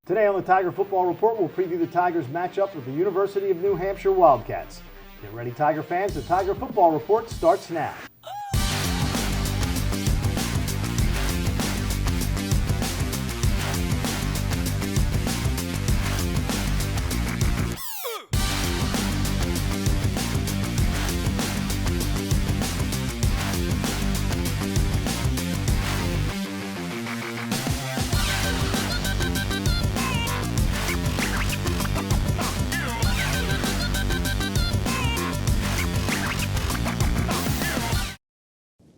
Today on the Tiger Football Report, we'll preview the Tigers' matchup with the University of New Hampshire Wildcats. Get ready, Tiger fans. The Tiger Football Report starts now.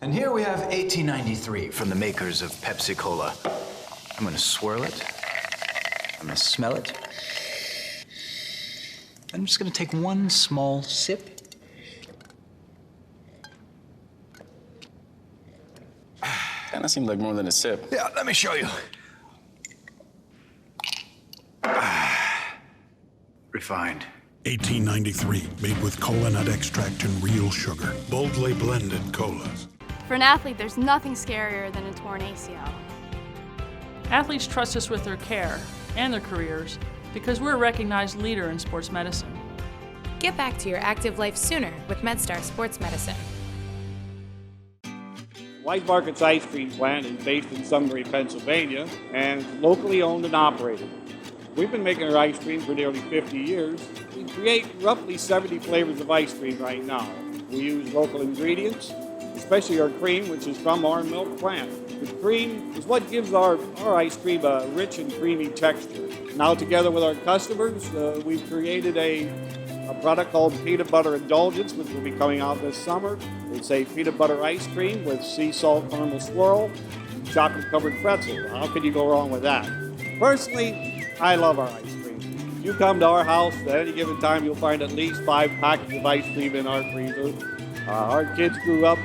And here we have 1893 from the makers of Pepsi Cola. I'm gonna swirl it. I'm gonna smell it. I'm just gonna take one small sip. Kinda seemed like more than a sip. Yeah, let me show you. Refined. 1893, made with cola nut extract and real sugar. Boldly blended colas. For an athlete, there's nothing scarier than a torn ACL. Athletes trust us with their care and their careers because we're a recognized leader in sports medicine. Get back to your active life sooner with MedStar Sports Medicine. Wise Market's ice cream plant is based in Sunbury, Pennsylvania, and locally owned and operated. We've been making our ice cream for nearly 50 years. We create roughly 70 flavors of ice cream right now. We use local ingredients, especially our cream, which is from our milk plant. The cream is what gives our ice cream a rich and creamy texture. Now, together with our customers, we've created a product called Peanut Butter Indulgence, which will be coming out this summer. It's a peanut butter ice cream with sea salt caramel swirl and chocolate-covered pretzel. How could you go wrong with that? Personally, I love our ice cream. If you come to our house at any given time, you'll find at least 5 packets of ice cream in our freezer. Our kids grew up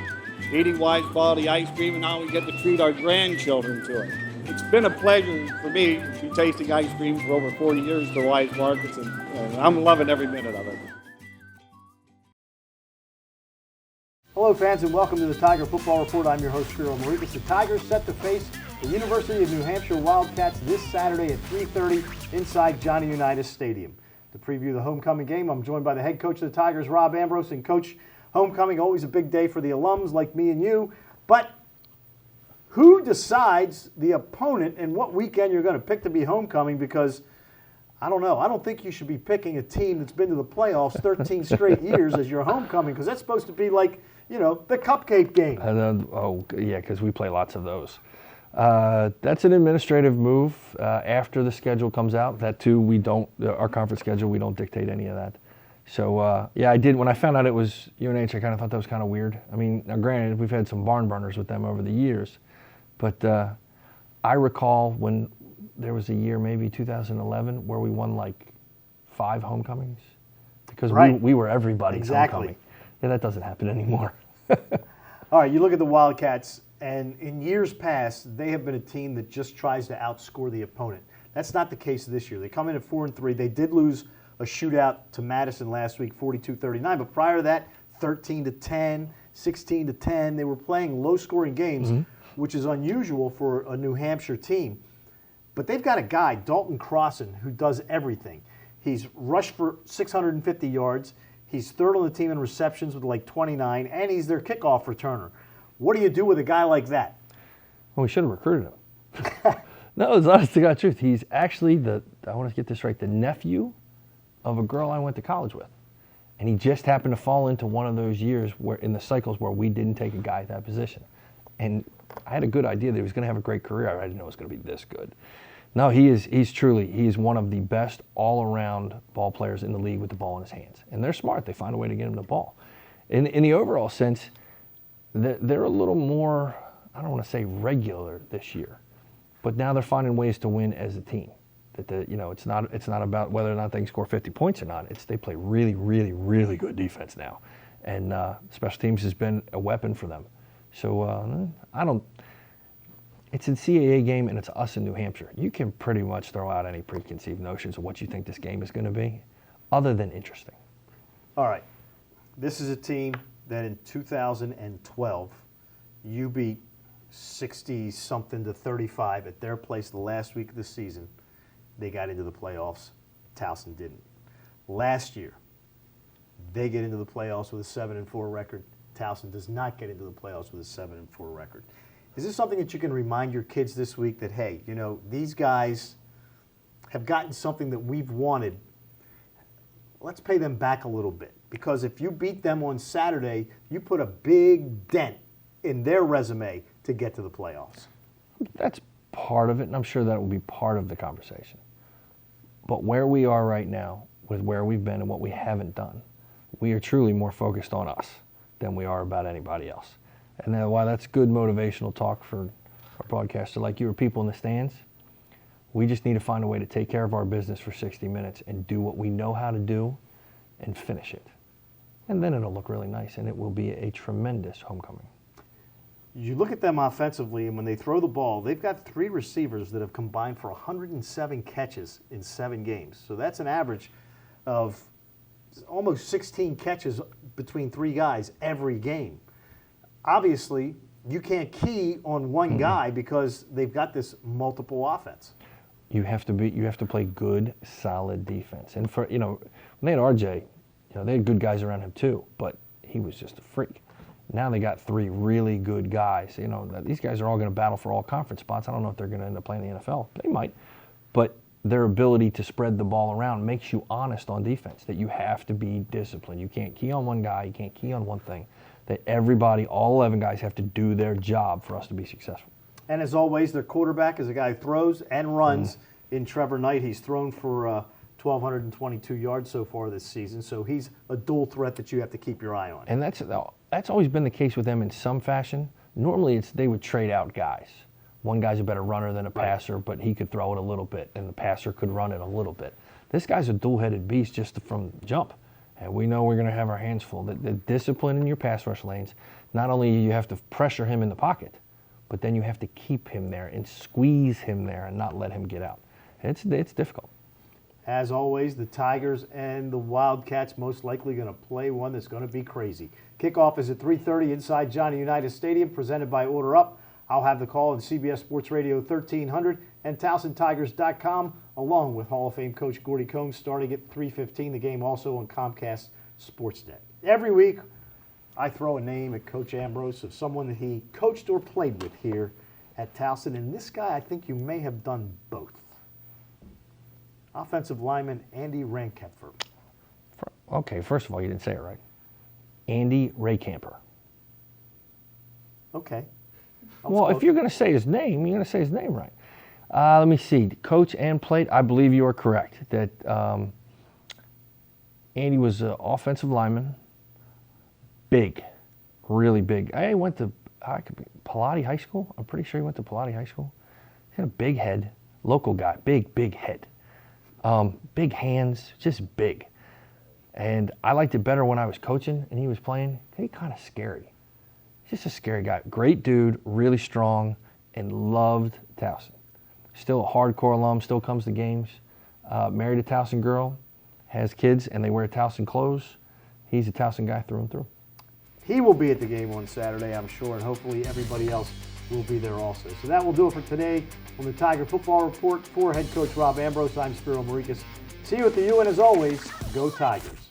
eating Wise quality ice cream, and now we get to treat our grandchildren to it. It's been a pleasure for me to be tasting ice cream for over 40 years for Wise Markets, and I'm loving every minute of it. Hello, fans, and welcome to the Tiger Football Report. I'm your host, Spiro Morekas. The Tigers set to face the University of New Hampshire Wildcats this Saturday at 3:30 inside Johnny Unitas Stadium. To preview the homecoming game, I'm joined by the head coach of the Tigers, Rob Ambrose, and Coach, homecoming, always a big day for the alums like me and you, but who decides the opponent and what weekend you're going to pick to be homecoming? Because, I don't know, I don't think you should be picking a team that's been to the playoffs 13 straight years as your homecoming, because that's supposed to be like, you know, the cupcake game. Yeah, because we play lots of those. That's an administrative move after the schedule comes out. That too, our conference schedule, we don't dictate any of that. So, yeah, I did. When I found out it was UNH, I kind of thought that was kind of weird. I mean, now granted, we've had some barn burners with them over the years, but I recall when there was a year, maybe 2011, where we won like 5 homecomings because we were everybody's homecoming. Yeah, that doesn't happen anymore. All right, you look at the Wildcats, and in years past, they have been a team that just tries to outscore the opponent. That's not the case this year. They come in at 4-3. They did lose a shootout to Madison last week, 42-39. But prior to that, 13-10, 16-10. They were playing low-scoring games, which is unusual for a New Hampshire team. But they've got a guy, Dalton Crossan, who does everything. He's rushed for 650 yards. He's third on the team in receptions with like 29, and he's their kickoff returner. What do you do with a guy like that? Well, we should have recruited him. No, it's honest to God truth. He's actually I want to get this right, the nephew of a girl I went to college with. And he just happened to fall into one of those years where in the cycles where we didn't take a guy at that position. And I had a good idea that he was going to have a great career. I didn't know it was going to be this good. No, he's truly one of the best all-around ball players in the league with the ball in his hands. And they're smart. They find a way to get him the ball. In the overall sense, they're a little more, I don't want to say regular this year, but now they're finding ways to win as a team. It's not about whether or not they can score 50 points or not. They play really, really, really good defense now, and special teams has been a weapon for them. So It's a CAA game, and it's us in New Hampshire. You can pretty much throw out any preconceived notions of what you think this game is going to be, other than interesting. All right. This is a team that in 2012, you beat 60-something to 35 at their place the last week of the season. they got into the playoffs. Towson didn't. Last year, they get into the playoffs with a 7-4 record. Towson does not get into the playoffs with a 7-4 record. Is this something that you can remind your kids this week that, hey, you know, these guys have gotten something that we've wanted. Let's pay them back a little bit. Because if you beat them on Saturday, you put a big dent in their resume to get to the playoffs. That's part of it, and I'm sure that will be part of the conversation. But where we are right now, with where we've been and what we haven't done, we are truly more focused on us than we are about anybody else. And then while that's good motivational talk for a broadcaster like you or people in the stands, we just need to find a way to take care of our business for 60 minutes and do what we know how to do and finish it. And then it'll look really nice, and it will be a tremendous homecoming. You look at them offensively, and when they throw the ball, they've got 3 receivers that have combined for 107 catches in 7 games. So that's an average of almost 16 catches between 3 guys every game. Obviously, you can't key on one guy because they've got this multiple offense. You have to play good, solid defense. And for, you know, when they had RJ, you know, they had good guys around him too, but he was just a freak. Now they got 3 really good guys. You know, these guys are all going to battle for all conference spots. I don't know if they're going to end up playing the NFL. They might. But their ability to spread the ball around makes you honest on defense, that you have to be disciplined. You can't key on one guy. You can't key on one thing. That everybody, all 11 guys, have to do their job for us to be successful. And as always, their quarterback is a guy who throws and runs in Trevor Knight. He's thrown for 1,222 yards so far this season, so he's a dual threat that you have to keep your eye on. And that's always been the case with them in some fashion. Normally, they would trade out guys. One guy's a better runner than a passer, but he could throw it a little bit, and the passer could run it a little bit. This guy's a dual-headed beast just from jump, and we know we're going to have our hands full. The discipline in your pass rush lanes, not only you have to pressure him in the pocket, but then you have to keep him there and squeeze him there and not let him get out. It's difficult. As always, the Tigers and the Wildcats most likely going to play one that's going to be crazy. Kickoff is at 3:30 inside Johnny Unitas Stadium, presented by Order Up. I'll have the call on CBS Sports Radio 1300 and TowsonTigers.com, along with Hall of Fame coach Gordy Combs, starting at 3:15. The game also on Comcast Sportsnet. Every week, I throw a name at Coach Ambrose of someone that he coached or played with here at Towson, and this guy, I think you may have done both. Offensive lineman Andy Rankepfer. Okay, first of all, you didn't say it right. Andy Raycamper. Okay. Well, if you're going to say his name, you're going to say his name right. Let me see. Coach and played, I believe you are correct, that Andy was an offensive lineman. Big, really big. I went to Pilati High School. I'm pretty sure he went to Pilati High School. He had a big head, local guy, big head. Big hands, just big. And I liked it better when I was coaching and he was playing. He kind of scary. He's just a scary guy. Great dude, really strong, and loved Towson. Still a hardcore alum, still comes to games. Married a Towson girl, has kids, and they wear Towson clothes. He's a Towson guy through and through. He will be at the game on Saturday, I'm sure, and hopefully everybody else will be there also. So that will do it for today on the Tiger Football Report. For head coach Rob Ambrose, I'm Spiro Morekas. See you at the U, and as always, go Tigers.